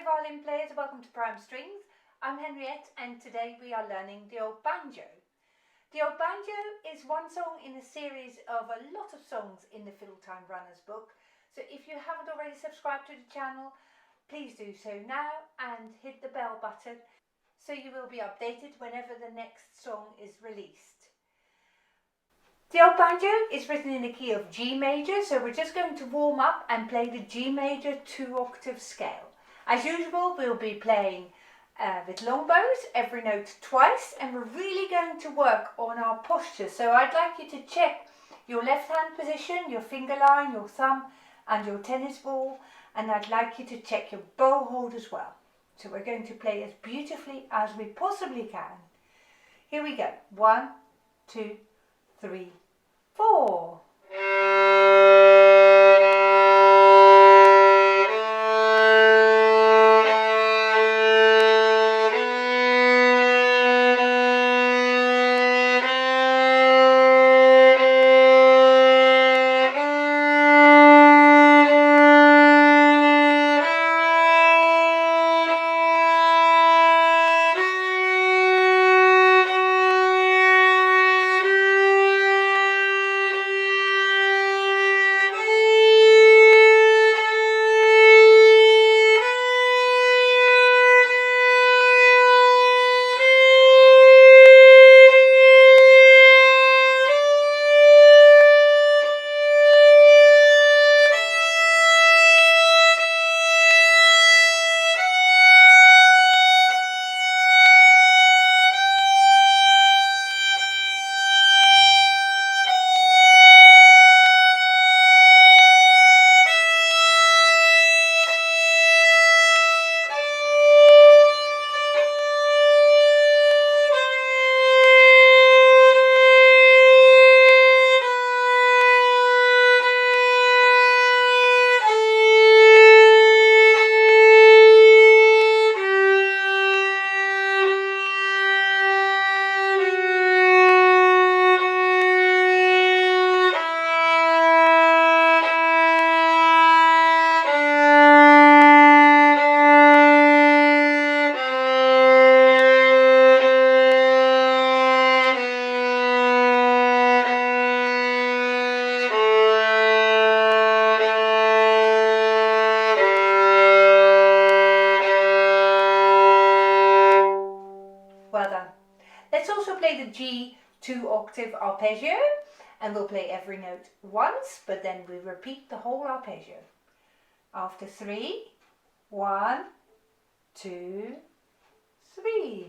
violin players, welcome to Prime Strings. I'm Henriette and today we are learning the Ol Banjo. The Ol Banjo is one song in a series of a lot of songs in the Fiddle Time Runners book. So if you haven't already subscribed to the channel, please do so now and hit the bell button so you will be updated whenever the next song is released. The Ol Banjo is written in the key of G major, so we're just going to warm up and play the G major 2-octave scale. As usual, we'll be playing with long bows, every note twice, and we're really going to work on our posture. So I'd like you to check your left hand position, your finger line, your thumb and your tennis ball, and I'd like you to check your bow hold as well. So we're going to play as beautifully as we possibly can. Here we go. 1, 2, 3, 4. Well done. Let's also play the G 2-octave arpeggio, and we'll play every note once, but then we repeat the whole arpeggio. After 3, 1, 2, 3.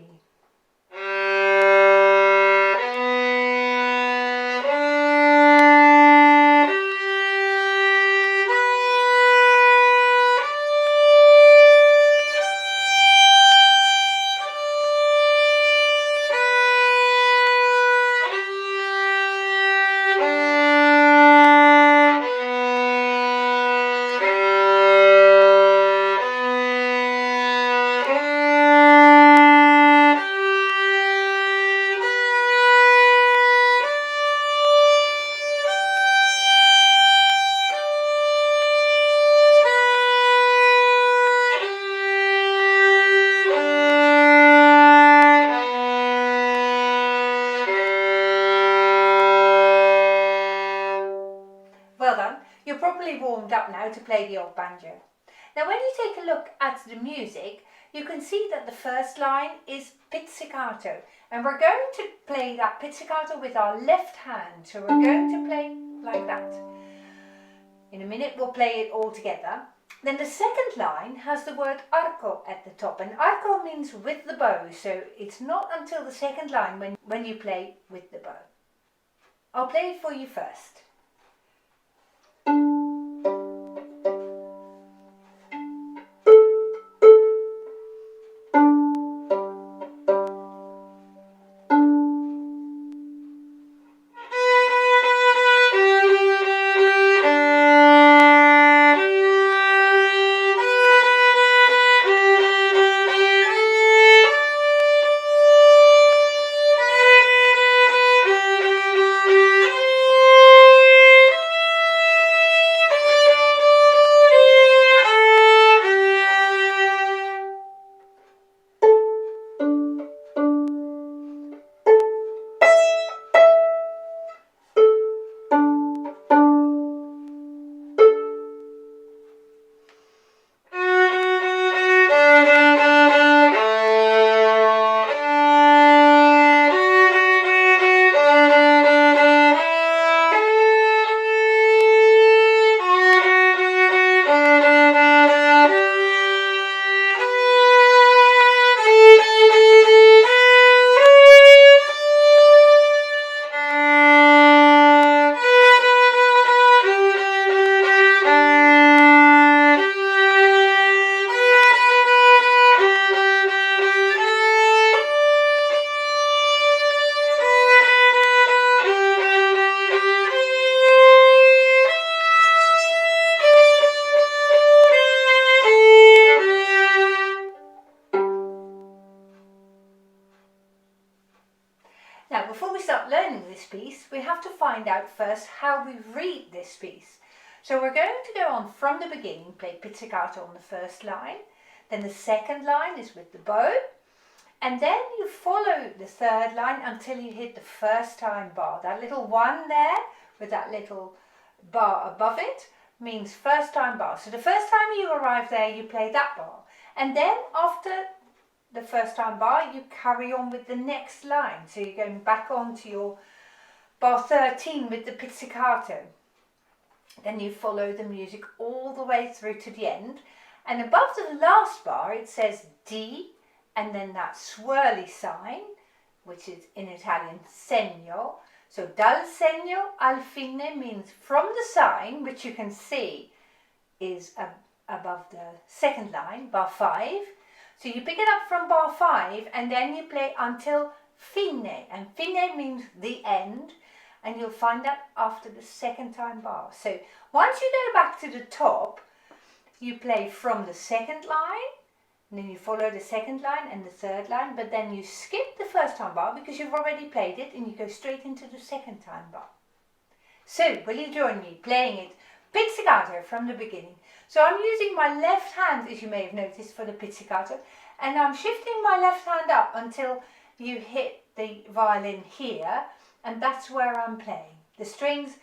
Well done. You're properly warmed up now to play the Ol Banjo. Now when you take a look at the music, you can see that the first line is pizzicato, and we're going to play that pizzicato with our left hand. So we're going to play like that. In a minute we'll play it all together. Then the second line has the word arco at the top, and arco means with the bow, so it's not until the second line when you play with the bow. I'll play it for you first. piece, we have to find out first how we read this piece. So we're going to go on from the beginning, play pizzicato on the first line, then the second line is with the bow, and then you follow the third line until you hit the first time bar. That little one there with that little bar above it means first time bar. So the first time you arrive there, you play that bar, and then after the first time bar, you carry on with the next line. So you're going back on to your bar 13 with the pizzicato. Then you follow the music all the way through to the end. And above the last bar, it says D, and then that swirly sign, which is in Italian segno. So dal segno al fine means from the sign, which you can see is above the second line, bar 5. So you pick it up from bar 5 and then you play until fine, and fine means the end, and you'll find that after the second time bar. So once you go back to the top, you play from the second line, and then you follow the second line and the third line, but then you skip the first time bar because you've already played it and you go straight into the second time bar. So will you join me playing it pizzicato from the beginning? So I'm using my left hand, as you may have noticed, for the pizzicato, and I'm shifting my left hand up until you hit the violin here, and that's where I'm playing. The strings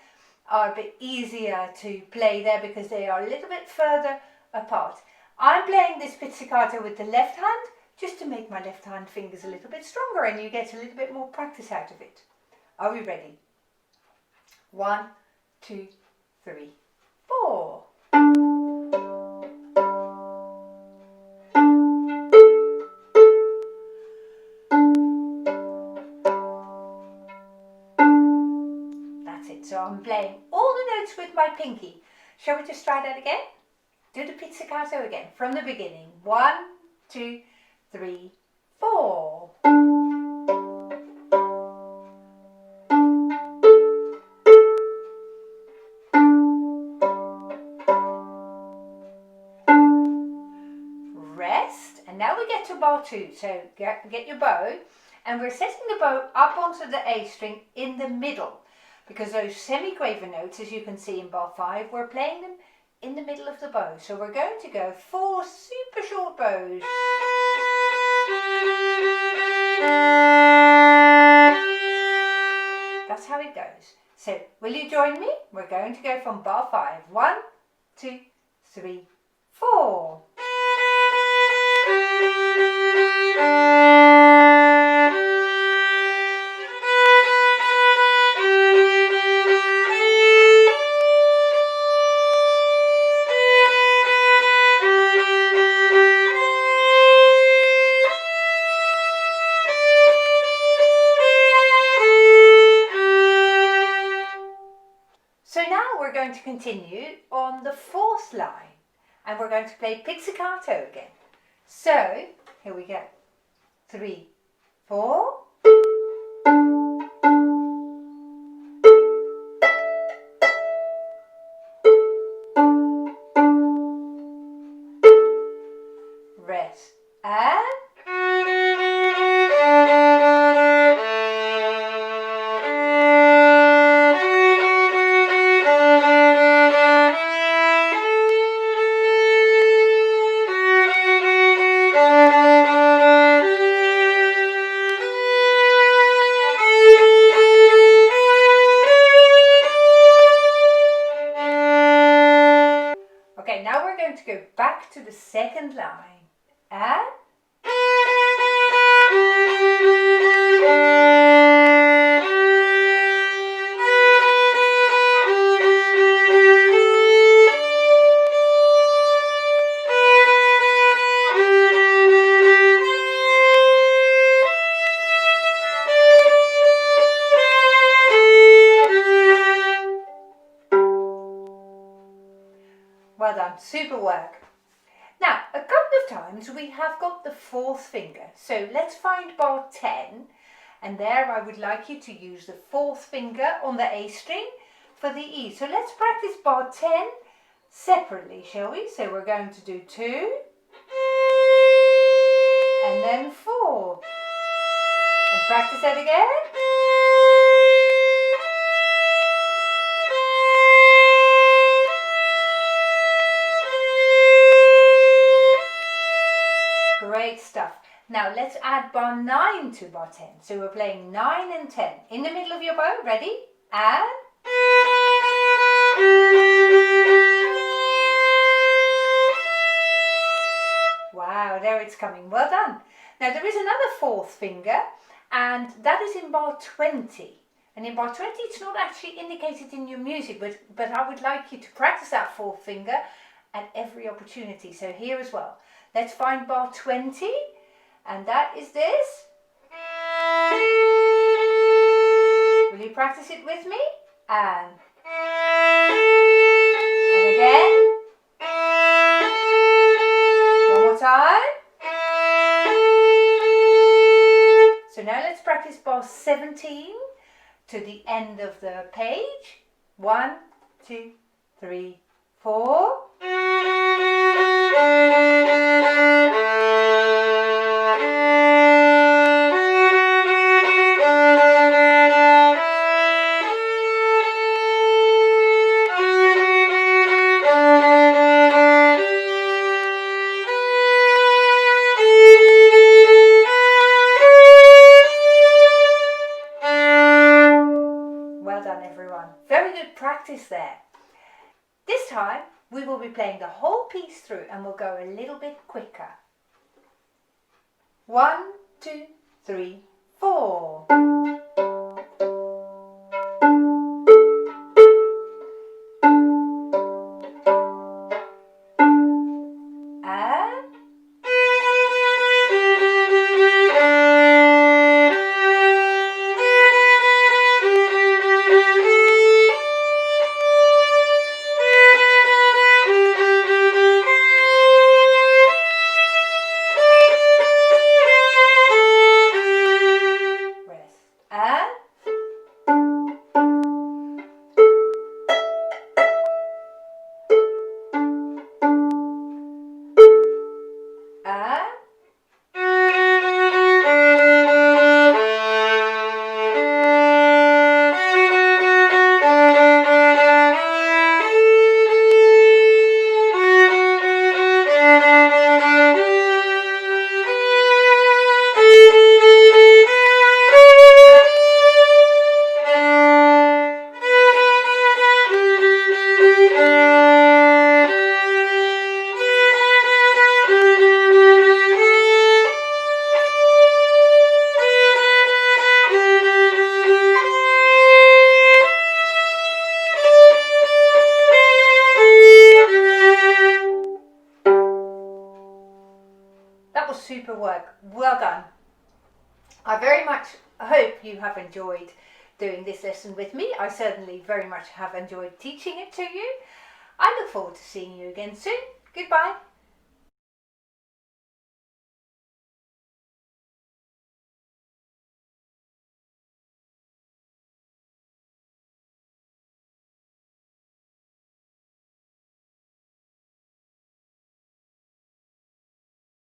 are a bit easier to play there because they are a little bit further apart. I'm playing this pizzicato with the left hand just to make my left hand fingers a little bit stronger, and you get a little bit more practice out of it. Are we ready? 1, 2, 3, 4. That's it. So I'm playing all the notes with my pinky. Shall we just try that again? Do the pizzicato again from the beginning. 1, 2, 3, 4. Rest, and now we get to bar 2. So get your bow, and we're setting the bow up onto the A string in the middle, because those semiquaver notes, as you can see in bar 5, we're playing them in the middle of the bow. So we're going to go 4 super short bows. That's how it goes. So will you join me? We're going to go from bar 5. 1, 2, 3, 4. We're going to continue on the 4th line, and we're going to play pizzicato again. So here we go. 3, 4. Rest and to go back to the second line and well done, super work. Now, a couple of times we have got the 4th finger. So let's find bar 10, and there I would like you to use the 4th finger on the A string for the E. So let's practice bar 10 separately, shall we? So we're going to do 2, and then 4. And practice that again. Great stuff. Now let's add bar 9 to bar 10. So we're playing 9 and 10. In the middle of your bow, ready? And... Wow, there it's coming. Well done. Now there is another fourth finger, and that is in bar 20. And in bar 20 it's not actually indicated in your music, but I would like you to practice that fourth finger at every opportunity. So here as well. Let's find bar 20, and that is this. Will you practice it with me? And again. One more time. So now let's practice bar 17 to the end of the page. 1, 2, 3, 4. Well done, everyone. Very good practice there. This time we will be playing the whole piece through, and we'll go a little bit quicker. 1, 2, 3, 4. That was super work. Well done. I very much hope you have enjoyed doing this lesson with me. I certainly very much have enjoyed teaching it to you. I look forward to seeing you again soon. Goodbye.